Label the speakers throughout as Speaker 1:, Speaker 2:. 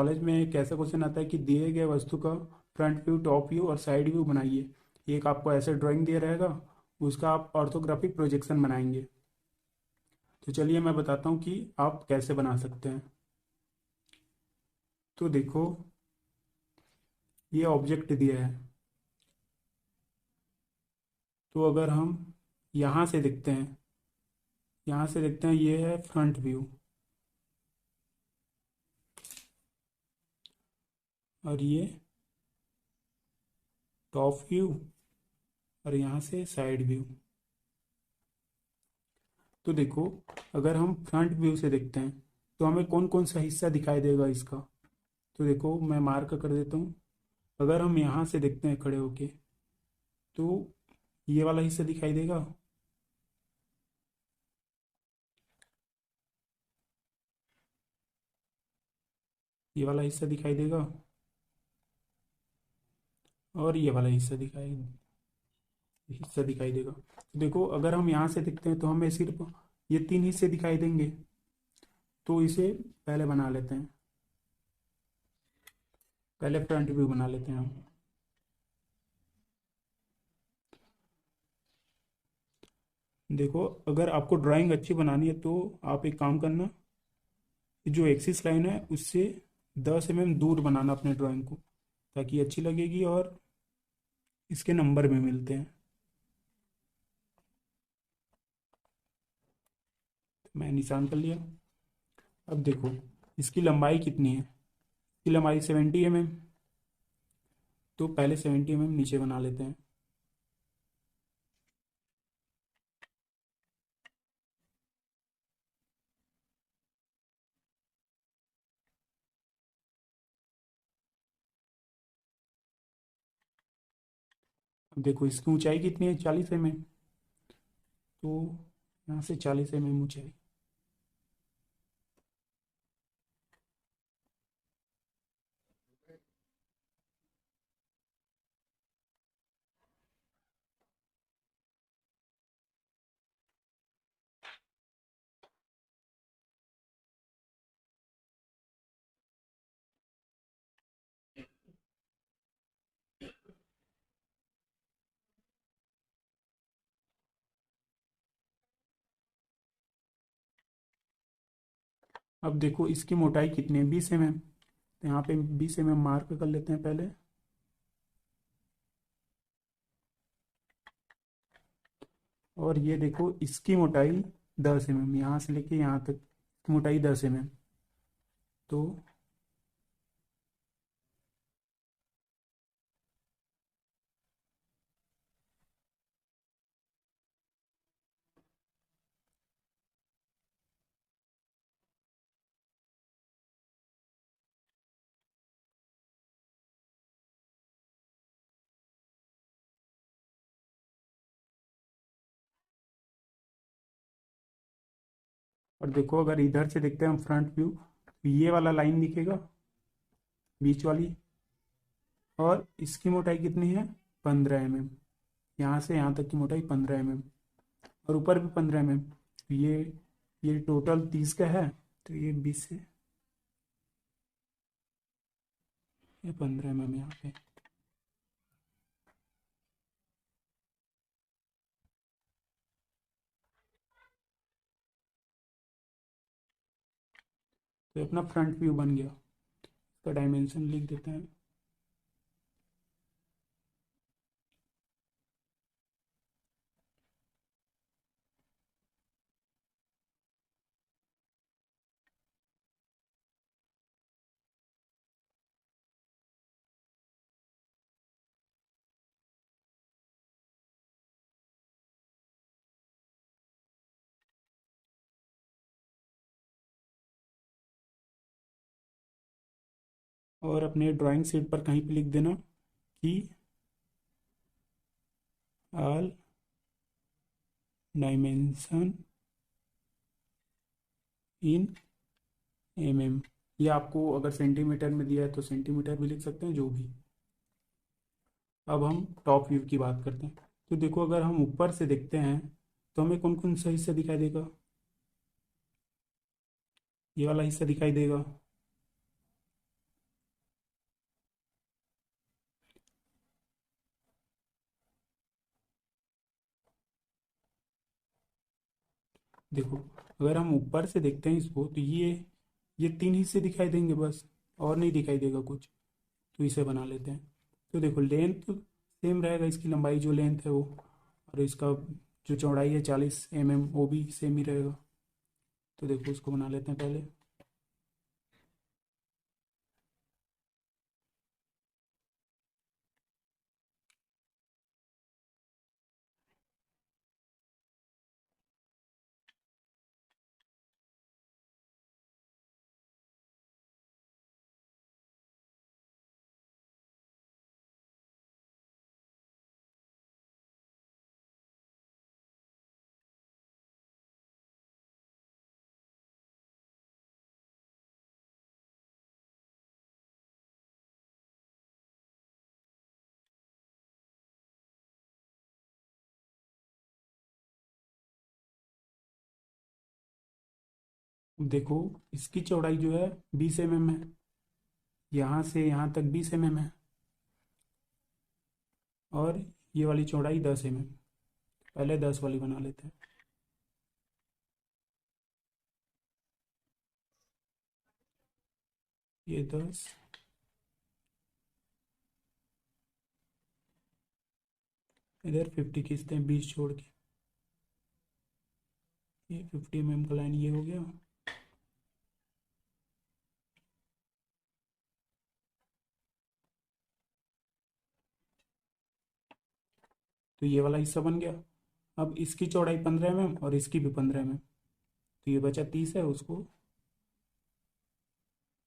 Speaker 1: College में एक ऐसा क्वेश्चन आता है कि दिए गए वस्तु का फ्रंट व्यू, टॉप व्यू और साइड व्यू बनाइए। एक आपको ऐसे ड्राइंग दिया रहेगा, उसका आप ऑर्थोग्राफिक प्रोजेक्शन बनाएंगे। तो चलिए मैं बताता हूँ कि आप कैसे बना सकते हैं। तो देखो, ये ऑब्जेक्ट दिया है। तो अगर हम यहाँ से देखते हैं, ये है फ्रंट व्यू, और ये टॉप व्यू, और यहाँ से साइड व्यू। तो देखो, अगर हम फ्रंट व्यू से देखते हैं तो हमें कौन कौन सा हिस्सा दिखाई देगा इसका। तो देखो, मैं मार्क कर देता हूँ। अगर हम यहाँ से देखते हैं खड़े होके, तो ये वाला हिस्सा दिखाई देगा, ये वाला हिस्सा दिखाई देगा, और ये वाला हिस्सा दिखाई देगा। तो देखो, अगर हम यहाँ से देखते हैं तो हमें सिर्फ ये तीन हिस्से दिखाई देंगे। तो इसे पहले बना लेते हैं, पहले फ्रंट व्यू बना लेते हैं हम। देखो, अगर आपको ड्राइंग अच्छी बनानी है तो आप एक काम करना, जो एक्सिस लाइन है उससे 10 mm दूर बनाना अपने ड्राइंग को, ताकि अच्छी लगेगी और इसके नंबर भी मिलते हैं। तो मैं निशान कर लिया। अब देखो, इसकी लंबाई कितनी है। इसकी लंबाई 70 mm। तो पहले 70 mm नीचे बना लेते हैं। अब देखो, इसकी ऊंचाई कितनी है, 40 mm। तो यहाँ से 40 mm ऊंचाई। अब देखो, इसकी मोटाई कितनी है, 20 mm। तो यहाँ पे 20 mm मार्क कर लेते हैं पहले। और ये देखो, इसकी मोटाई 10 mm, यहाँ से लेके यहाँ तक मोटाई 10 mm। तो और देखो, अगर इधर से देखते हैं हम फ्रंट व्यू, तो ये वाला लाइन दिखेगा, बीच वाली। और इसकी मोटाई कितनी है, 15 mm। यहाँ से यहाँ तक की मोटाई 15 mm, और ऊपर भी 15 mm। ये टोटल 30 का है। तो ये 20 से ये 15 mm यहाँ पे। तो अपना फ्रंट व्यू बन गया। इसका डायमेंशन लिख देते हैं। और अपने ड्राइंग शीट पर कहीं पे लिख देना कि ऑल डायमेंशन इन mm। ये आपको अगर सेंटीमीटर में दिया है तो सेंटीमीटर भी लिख सकते हैं, जो भी। अब हम टॉप व्यू की बात करते हैं। तो देखो, अगर हम ऊपर से देखते हैं तो हमें कौन कौन सा हिस्सा दिखाई देगा। ये वाला हिस्सा दिखाई देगा, देखो, अगर हम ऊपर से देखते हैं इसको तो ये तीन हिस्से दिखाई देंगे बस, और नहीं दिखाई देगा कुछ। तो इसे बना लेते हैं। तो देखो, लेंथ सेम रहेगा, इसकी लंबाई जो लेंथ है वो, और इसका जो चौड़ाई है 40 mm, वो भी सेम ही रहेगा। तो देखो, उसको बना लेते हैं पहले। देखो, इसकी चौड़ाई जो है 20 mm है, यहाँ से यहाँ तक 20 mm है, और ये वाली चौड़ाई 10 mm। पहले 10 वाली बना लेते हैं। ये 10, इधर 50 खींचते हैं 20 छोड़ के। ये 50 mm का लाइन ये हो गया। तो ये वाला हिस्सा बन गया। अब इसकी चौड़ाई 15 mm और इसकी भी 15 mm। तो ये बचा 30 है, उसको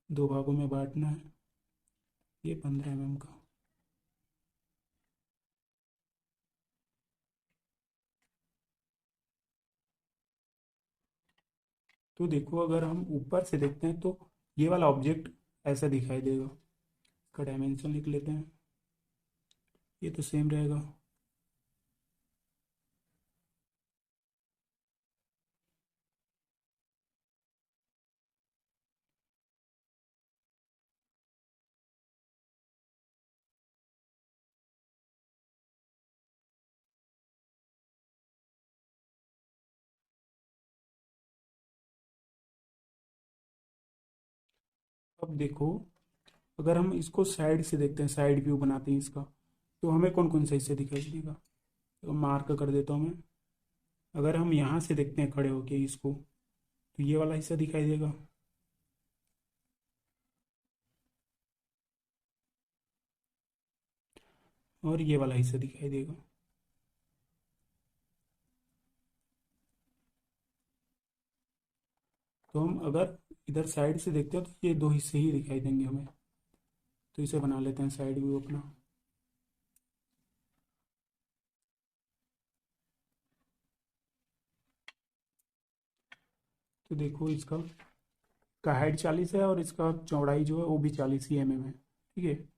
Speaker 1: दो भागों में बांटना है। ये 15 mm का। तो देखो, अगर हम ऊपर से देखते हैं तो ये वाला ऑब्जेक्ट ऐसा दिखाई देगा। इसका डायमेंशन लिख लेते हैं, ये तो सेम रहेगा। अब देखो, अगर हम इसको साइड से देखते हैं, साइड व्यू बनाते हैं इसका, तो हमें कौन कौन सा हिस्सा दिखाई देगा। तो मार्क कर देता हूँ मैं। अगर हम यहाँ से देखते हैं खड़े होके इसको, तो ये वाला हिस्सा दिखाई देगा, और ये वाला हिस्सा दिखाई देगा। तो हम अगर इधर साइड से देखते हैं तो ये दो हिस्से ही दिखाई देंगे हमें। तो इसे बना लेते हैं साइड व्यू अपना। तो देखो, इसका का हाइट 40 है, और इसका चौड़ाई जो है वो भी 40 ही mm है। ठीक है।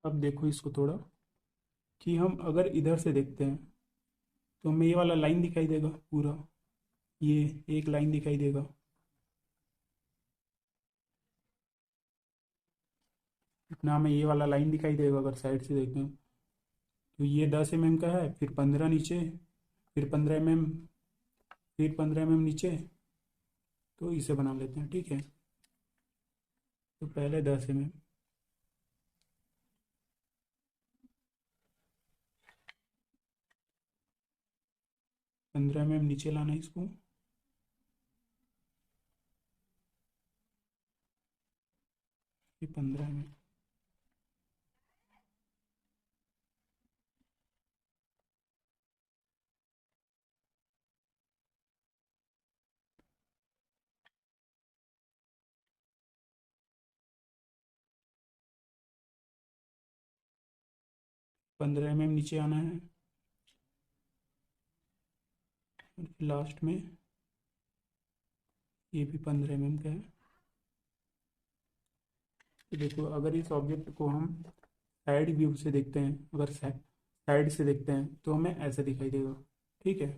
Speaker 1: अब देखो इसको थोड़ा, कि हम अगर इधर से देखते हैं तो हमें ये वाला लाइन दिखाई देगा पूरा, ये एक लाइन दिखाई देगा। इतना हमें ये वाला लाइन दिखाई देगा अगर साइड से देखते हैं। तो ये 10 mm का है, फिर 15 नीचे, फिर 15 mm, फिर 15 mm नीचे। तो इसे बना लेते हैं, ठीक है। तो पहले 10 mm, 15 mm नीचे लाना है इसको। ये 15 mm। 15 mm नीचे आना है। और लास्ट में ये भी 15 mm का है। तो देखो, अगर इस ऑब्जेक्ट को हम साइड व्यू से देखते हैं, अगर साइड से देखते हैं तो हमें ऐसा दिखाई देगा। ठीक है।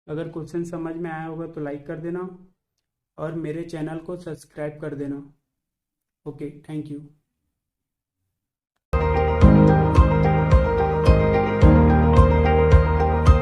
Speaker 1: अगर क्वेश्चन समझ में आया होगा तो लाइक कर देना और मेरे चैनल को सब्सक्राइब कर देना। Okay, thank you.